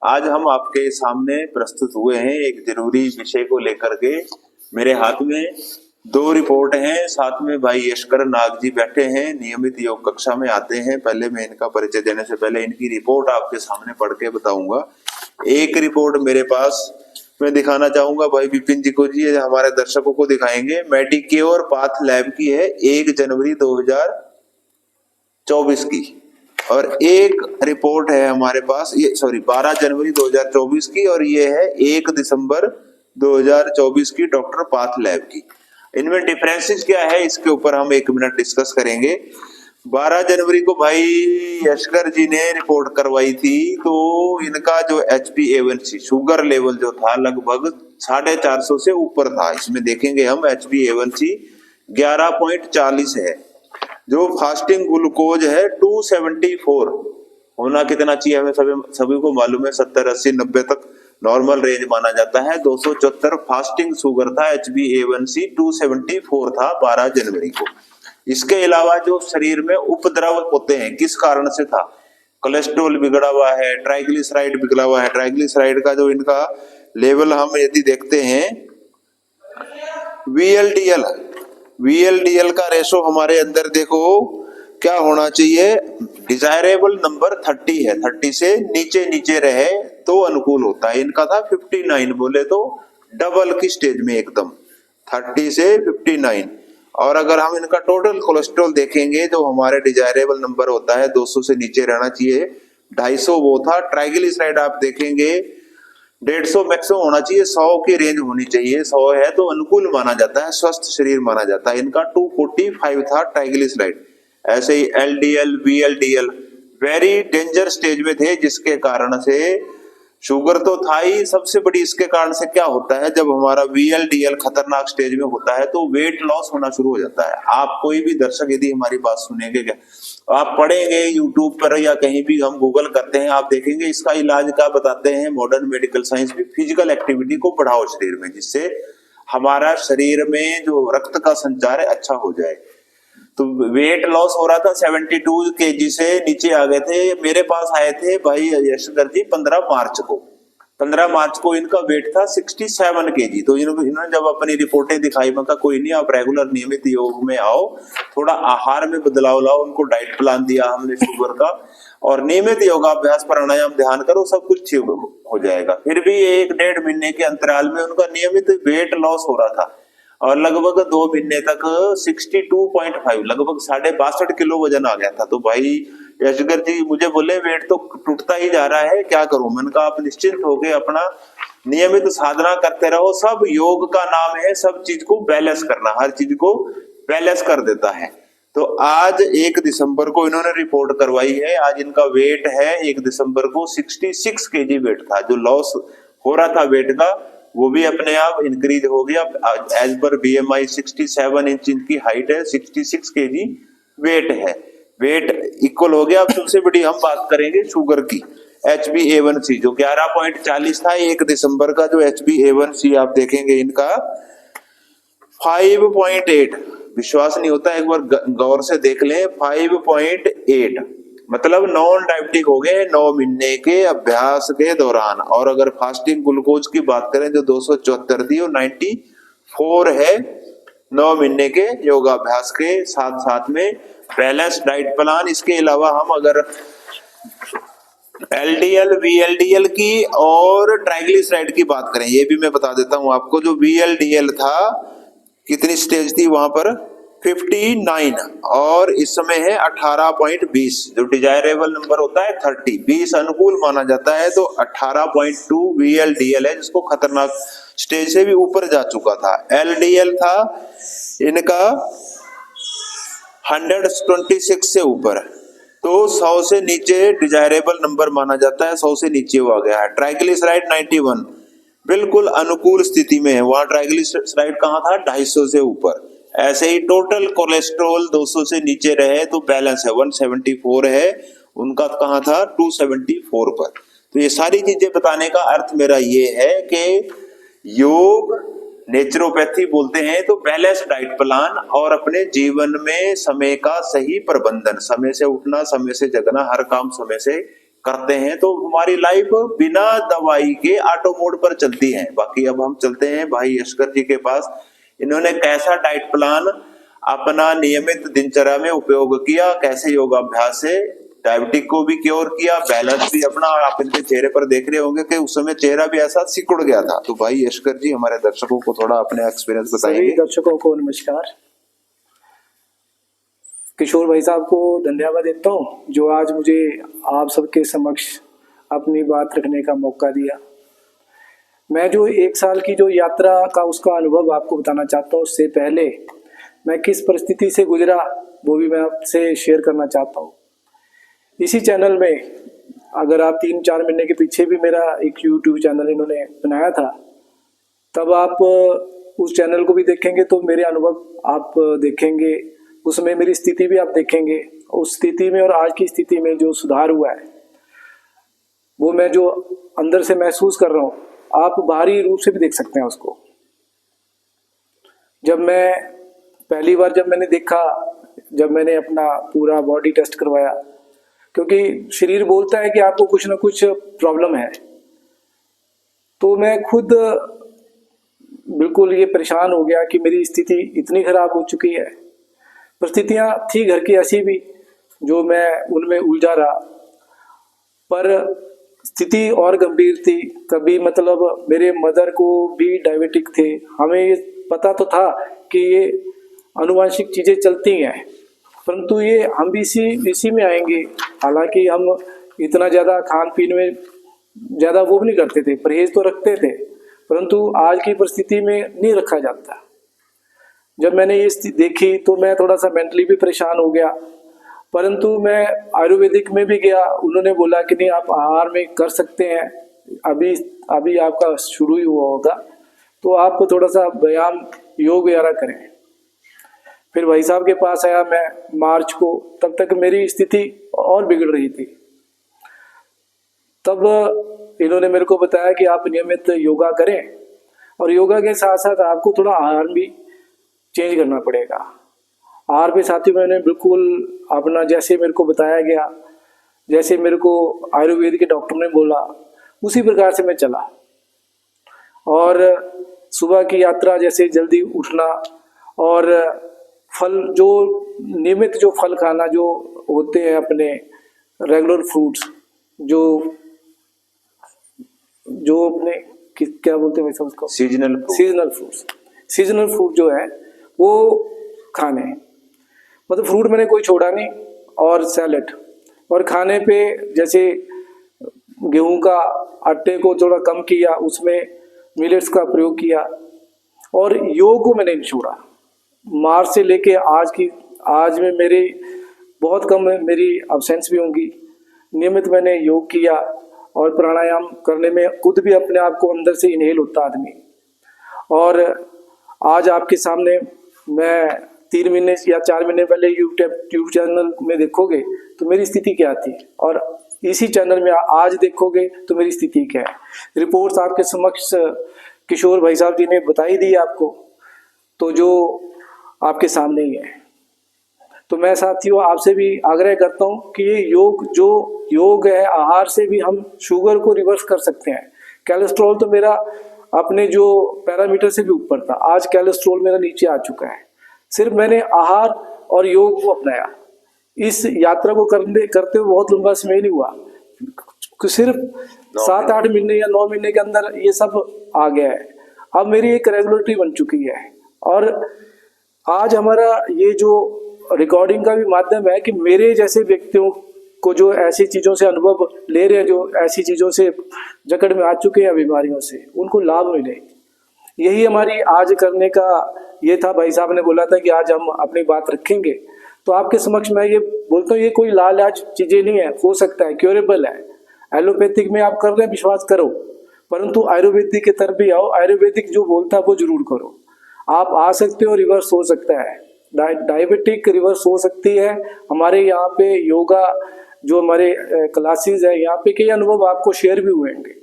आज हम आपके सामने प्रस्तुत हुए हैं एक जरूरी विषय को लेकर के। मेरे हाथ में दो रिपोर्ट हैं, साथ में भाई यशकर नाग जी बैठे हैं, नियमित योग कक्षा में आते हैं। पहले मैं इनका परिचय देने से पहले इनकी रिपोर्ट आपके सामने पढ़ के बताऊंगा। एक रिपोर्ट मेरे पास मैं दिखाना चाहूंगा भाई विपिन जी को, जी हमारे दर्शकों को दिखाएंगे। मेडिक्योर पाथ लैब की है 1 जनवरी 2024 की, और एक रिपोर्ट है हमारे पास, ये 12 जनवरी 2024 की, और ये है 1 दिसंबर 2024 की डॉक्टर पाथ लैब की। इनमें डिफरेंसेस क्या है इसके ऊपर हम 1 मिनट डिस्कस करेंगे। 12 जनवरी को भाई यशकर जी ने रिपोर्ट करवाई थी, तो इनका जो HbA1c शुगर लेवल जो था लगभग 450 से ऊपर था। इसमें देखेंगे हम HbA1c 11.40 है। जो फास्टिंग ग्लूकोज है 274 होना कितना चाहिए हमें सभी को मालूम है, 70 80 90 तक नॉर्मल रेंज माना जाता है। 274 फास्टिंग शुगर था, HbA1c 274 था 12 जनवरी को। इसके अलावा जो शरीर में उपद्रव होते हैं किस कारण से था, कोलेस्ट्रॉल बिगड़ा हुआ है, ट्राइग्लिसराइड बिगड़ा हुआ है। ट्राइग्लिसराइड का जो इनका लेवल हम यदि देखते हैं, VLDL का रेशो हमारे अंदर देखो क्या होना चाहिए, डिजायरेबल नंबर 30 है, 30 से नीचे नीचे रहे तो अनुकूल होता है। इनका था 59, बोले तो डबल की स्टेज में एकदम 30 से 59। और अगर हम इनका टोटल कोलेस्ट्रॉल देखेंगे, जो हमारे डिजायरेबल नंबर होता है 200 से नीचे रहना चाहिए, 250 वो था। ट्राइग्लिसराइड आप देखेंगे 150 मैक्सिमम होना चाहिए, 100 की रेंज होनी चाहिए। 100 है तो अनुकूल माना जाता है, स्वस्थ शरीर माना जाता है। इनका 245 था ट्राइग्लिसराइड। ऐसे ही LDL VLDL very danger stage में थे, जिसके कारण से शुगर तो था ही, सबसे बड़ी इसके कारण से क्या होता है, जब हमारा VLDL खतरनाक स्टेज में होता है तो वेट लॉस होना शुरू हो जाता है। आप कोई भी दर्शक यदि हमारी बात सुनेंगे, क्या आप पढ़ेंगे यूट्यूब पर या कहीं भी हम गूगल करते हैं, आप देखेंगे इसका इलाज क्या बताते हैं मॉडर्न मेडिकल साइंस भी, फिजिकल एक्टिविटी को बढ़ाओ शरीर में, जिससे हमारा शरीर में जो रक्त का संचार है अच्छा हो जाए। तो वेट लॉस हो रहा था, 72 kg से नीचे आ गए थे। मेरे पास आए थे भाई यशकर जी 15 मार्च को इनका वेट था 67 kg। तो इन्होंने जब अपनी रिपोर्टें दिखाई, मैं कहा कोई नहीं, आप रेगुलर नियमित योग में आओ, थोड़ा आहार में बदलाव लाओ। उनको डाइट प्लान दिया हमने शुगर का, और नियमित योगाभ्यास प्राणायाम ध्यान करो, सब कुछ ठीक हो जाएगा। फिर भी 1-1.5 महीने के अंतराल में उनका नियमित वेट लॉस हो रहा था, और लगभग 2 महीने तक 62.5 लगभग 62.5 किलो वजन आ गया था। तो भाई यशगर जी मुझे बोले वेट तो टूटता ही जा रहा है, क्या करूं। मैंने कहा आप निश्चिंत होके अपना नियमित साधना करते रहो। सब योग का नाम है, सब चीज को बैलेंस करना, हर चीज को बैलेंस कर देता है। तो आज 1 दिसंबर को इन्होंने रिपोर्ट करवाई है। आज इनका वेट है 1 दिसंबर को 66 kg वेट था। जो लॉस हो रहा था वेट का, वो भी अपने आप इंक्रीज हो गया। एज पर BMI 67 इंच इनकी हाइट है, 66 kg वेट है, वेट इक्वल हो गया। अब सबसे बड़ी हम बात करेंगे शुगर की, HbA1c जो 11.40 था 1 दिसंबर का। जो HbA1c आप देखेंगे इनका 5.8, विश्वास नहीं होता, एक बार गौर से देख लें, 5.8 मतलब नॉन डायबिटिक हो गए 9 महीने के अभ्यास के दौरान। और अगर फास्टिंग ग्लूकोज की बात करें जो 274 थी, वो 94 है 9 महीने के योगाभ्यास के साथ साथ में बैलेंस डाइट प्लान। इसके अलावा हम अगर LDL VLDL की और ट्राइग्लिसराइड की बात करें, ये भी मैं बता देता हूं आपको। जो VLDL था कितनी स्टेज थी वहां पर, 59, और इस समय है 18.20। जो डिजायरेबल नंबर होता है 30, 20 अनुकूल माना जाता है, तो 18.2 VLDL है, जिसको खतरनाक स्टेज से भी ऊपर जा चुका था। LDL था इनका 126 से ऊपर, तो 100 से नीचे डिजायरेबल नंबर माना जाता है, 100 से नीचे वो आ गया है। ट्राइग्लिसराइड 91 बिल्कुल अनुकूल स्थिति में है, वहां ट्राइग्लिसराइड कहाँ था, 250 से ऊपर। ऐसे ही टोटल कोलेस्ट्रॉल 200 से नीचे रहे तो बैलेंस है, 174 है, उनका कहाँ था 274 पर। तो ये सारी चीजें बताने का अर्थ मेरा ये है कि योग नेचुरोपैथी बोलते हैं तो बैलेंस डाइट प्लान, और अपने जीवन में समय का सही प्रबंधन, समय से उठना, समय से जगना, हर काम समय से करते हैं तो हमारी लाइफ बिना दवाई के ऑटो मोड पर चलती है। बाकी अब हम चलते हैं भाई यशकर जी के पास। इन्होंने कैसा डाइट प्लान अपना नियमित दिनचर्या में उपयोग किया, कैसे योगाभ्यास से डायबिटिक को भी क्योर किया, बैलेंस भी अपना, आप इनके चेहरे पर देख रहे होंगे कि उस समय चेहरा भी ऐसा सिकुड़ गया था। तो भाई यशकर जी हमारे दर्शकों को थोड़ा अपने एक्सपीरियंस बताएंगे। सभी दर्शकों को नमस्कार। किशोर भाई साहब को धन्यवाद देता हूँ जो आज मुझे आप सबके समक्ष अपनी बात रखने का मौका दिया। मैं जो 1 साल की जो यात्रा का उसका अनुभव आपको बताना चाहता हूँ, उससे पहले मैं किस परिस्थिति से गुजरा वो भी मैं आपसे शेयर करना चाहता हूँ। इसी चैनल में अगर आप 3-4 महीने के पीछे भी मेरा एक YouTube चैनल इन्होंने बनाया था, तब आप उस चैनल को भी देखेंगे तो मेरे अनुभव आप देखेंगे, उसमें मेरी स्थिति भी आप देखेंगे। उस स्थिति में और आज की स्थिति में जो सुधार हुआ है वो मैं जो अंदर से महसूस कर रहा हूँ, आप बाहरी रूप से भी देख सकते हैं उसको। जब मैं पहली बार जब मैंने देखा, जब मैंने अपना पूरा बॉडी टेस्ट करवाया, क्योंकि शरीर बोलता है कि आपको कुछ ना कुछ प्रॉब्लम है, तो मैं खुद बिल्कुल ये परेशान हो गया कि मेरी स्थिति इतनी खराब हो चुकी है। परिस्थितियां थी घर की ऐसी भी जो मैं उनमें उलझा रहा, पर स्थिति और गंभीर थी। कभी मतलब मेरे मदर को भी डायबिटिक थे, हमें ये पता तो था कि ये आनुवंशिक चीज़ें चलती हैं, परंतु ये हम भी इसी में आएंगे। हालांकि हम इतना ज़्यादा खान पीन में ज़्यादा वो भी नहीं करते थे, परहेज तो रखते थे, परंतु आज की परिस्थिति में नहीं रखा जाता। जब मैंने ये स्थिति देखी तो मैं थोड़ा सा मेंटली भी परेशान हो गया, परंतु मैं आयुर्वेदिक में भी गया। उन्होंने बोला कि नहीं, आप आहार में कर सकते हैं, अभी आपका शुरू ही हुआ होगा तो आप थोड़ा सा व्यायाम योग वगैरह करें। फिर भाई साहब के पास आया मैं मार्च को, तब तक मेरी स्थिति और बिगड़ रही थी। तब इन्होंने मेरे को बताया कि आप नियमित योगा करें और योगा के साथ साथ आपको थोड़ा आहार भी चेंज करना पड़ेगा। आहार पे साथी मैंने बिल्कुल अपना जैसे मेरे को बताया गया, जैसे मेरे को आयुर्वेद के डॉक्टर ने बोला, उसी प्रकार से मैं चला। और सुबह की यात्रा, जैसे जल्दी उठना और फल, जो नियमित जो फल खाना जो होते हैं अपने रेगुलर फ्रूट्स, जो अपने क्या बोलते हैं वैसे उसको, सीजनल फ्रूट जो है वो खाने, मतलब फ्रूट मैंने कोई छोड़ा नहीं। और सैलेड, और खाने पे जैसे गेहूं का आटे को थोड़ा कम किया, उसमें मिलेट्स का प्रयोग किया। और योग को मैंने नहीं छोड़ा। मार्च से लेके आज में मेरे बहुत कम मेरी अब्सेंस भी होंगी। नियमित मैंने योग किया और प्राणायाम करने में खुद भी अपने आप को अंदर से इनहेल होता आदमी। और आज आपके सामने मैं 3 महीने या 4 महीने पहले यूट्यूब चैनल में देखोगे तो मेरी स्थिति क्या थी, और इसी चैनल में आज देखोगे तो मेरी स्थिति क्या है। रिपोर्ट्स आपके समक्ष किशोर भाई साहब जी ने बताई दी आपको, तो जो आपके सामने ही है। तो मैं साथियों आपसे भी आग्रह करता हूँ कि ये योग है, आहार से भी हम शुगर को रिवर्स कर सकते हैं। कोलेस्ट्रॉल तो मेरा अपने जो पैरामीटर से भी ऊपर था, आज कोलेस्ट्रॉल मेरा नीचे आ चुका है। सिर्फ मैंने आहार और योग को अपनाया। इस यात्रा को करते हुए बहुत लंबा समय नहीं हुआ, सिर्फ 7-8 महीने या 9 महीने के अंदर ये सब आ गया है। अब मेरी एक रेगुलरिटी बन चुकी है। और आज हमारा ये जो रिकॉर्डिंग का भी माध्यम है कि मेरे जैसे व्यक्तियों को जो ऐसी चीज़ों से अनुभव ले रहे हैं, जो ऐसी चीज़ों से जकड़ में आ चुके हैं बीमारियों से, उनको लाभ मिले। यही हमारी आज करने का ये था। भाई साहब ने बोला था कि आज हम अपनी बात रखेंगे, तो आपके समक्ष मैं ये बोलता हूँ, ये कोई लाइलाज चीज़ें नहीं है, हो सकता है क्योरेबल है। एलोपैथिक में आप कर रहे हैं, विश्वास करो, परंतु आयुर्वेदिक की तरफ भी आओ। आयुर्वेदिक जो बोलता है वो जरूर करो। आप आ सकते हो, रिवर्स हो सकता है, डायबिटिक रिवर्स हो सकती है। हमारे यहाँ पे योगा जो हमारे क्लासेस है, यहाँ पे कई अनुभव आपको शेयर भी हुए होंगे।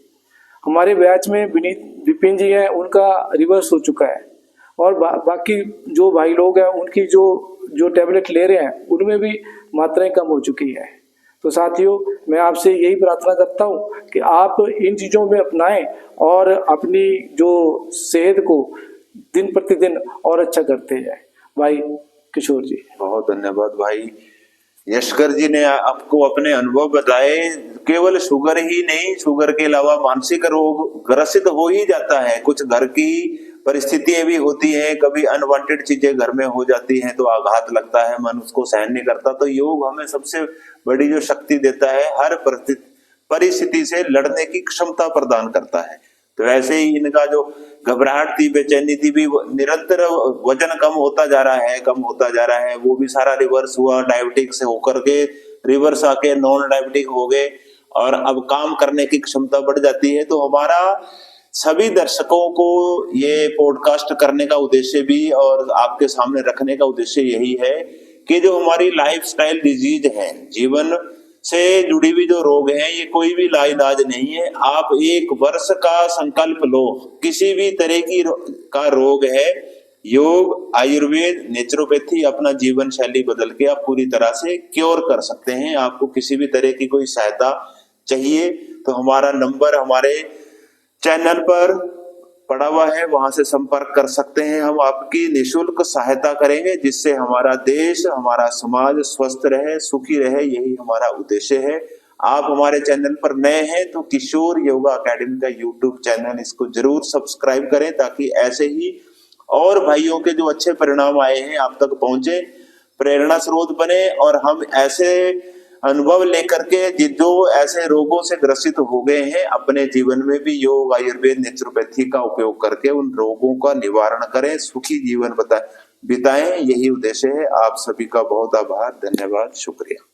हमारे बैच में विपिन जी हैं, उनका रिवर्स हो चुका है। और बाकी जो भाई लोग हैं, उनकी जो टैबलेट ले रहे हैं, उनमें भी मात्राएं कम हो चुकी है। तो साथियों, मैं आपसे यही प्रार्थना करता हूँ कि आप इन चीज़ों में अपनाएं और अपनी जो सेहत को दिन प्रतिदिन और अच्छा करते जाएं। भाई किशोर जी, बहुत धन्यवाद भाई यशकर जी ने आपको अपने अनुभव बताए। केवल शुगर ही नहीं, शुगर के अलावा मानसिक रोग ग्रसित हो ही जाता है। कुछ घर की परिस्थितियां भी होती हैं, कभी अनवांटेड चीजें घर में हो जाती हैं तो आघात लगता है, मन उसको सहन नहीं करता। तो योग हमें सबसे बड़ी जो शक्ति देता है, हर परिस्थिति से लड़ने की क्षमता प्रदान करता है। तो ऐसे ही इनका जो घबराहट थी, बेचैनी थी, भी निरंतर वजन कम होता जा रहा है, वो भी सारा रिवर्स हुआ। डायबिटिक से होकर के रिवर्स आके नॉन डायबिटिक हो गए और अब काम करने की क्षमता बढ़ जाती है। तो हमारा सभी दर्शकों को ये पॉडकास्ट करने का उद्देश्य भी और आपके सामने रखने का उद्देश्य यही है कि जो हमारी लाइफस्टाइल डिजीज है, जीवन से जुड़ी हुई जो रोग हैं, ये कोई भी लाइलाज नहीं है। आप 1 वर्ष का संकल्प लो, किसी भी तरह की का रोग है, योग, आयुर्वेद, नेचुरोपैथी, अपना जीवन शैली बदल के आप पूरी तरह से क्योर कर सकते हैं। आपको किसी भी तरह की कोई सहायता चाहिए तो हमारा नंबर हमारे चैनल पर पड़ा हुआ है, वहां से संपर्क कर सकते हैं। हम आपकी निःशुल्क सहायता करेंगे जिससे हमारा देश, हमारा समाज स्वस्थ रहे, सुखी रहे, यही हमारा उद्देश्य है। आप हमारे चैनल पर नए हैं तो किशोर योगा एकेडमी का यूट्यूब चैनल, इसको जरूर सब्सक्राइब करें ताकि ऐसे ही और भाइयों के जो अच्छे परिणाम आए हैं आप तक पहुंचे, प्रेरणा स्रोत बने और हम ऐसे अनुभव लेकर के जो ऐसे रोगों से ग्रसित हो गए हैं, अपने जीवन में भी योग, आयुर्वेद, नेचुरोपैथी का उपयोग करके उन रोगों का निवारण करें, सुखी जीवन बिताएं। यही उद्देश्य है। आप सभी का बहुत आभार, धन्यवाद, शुक्रिया।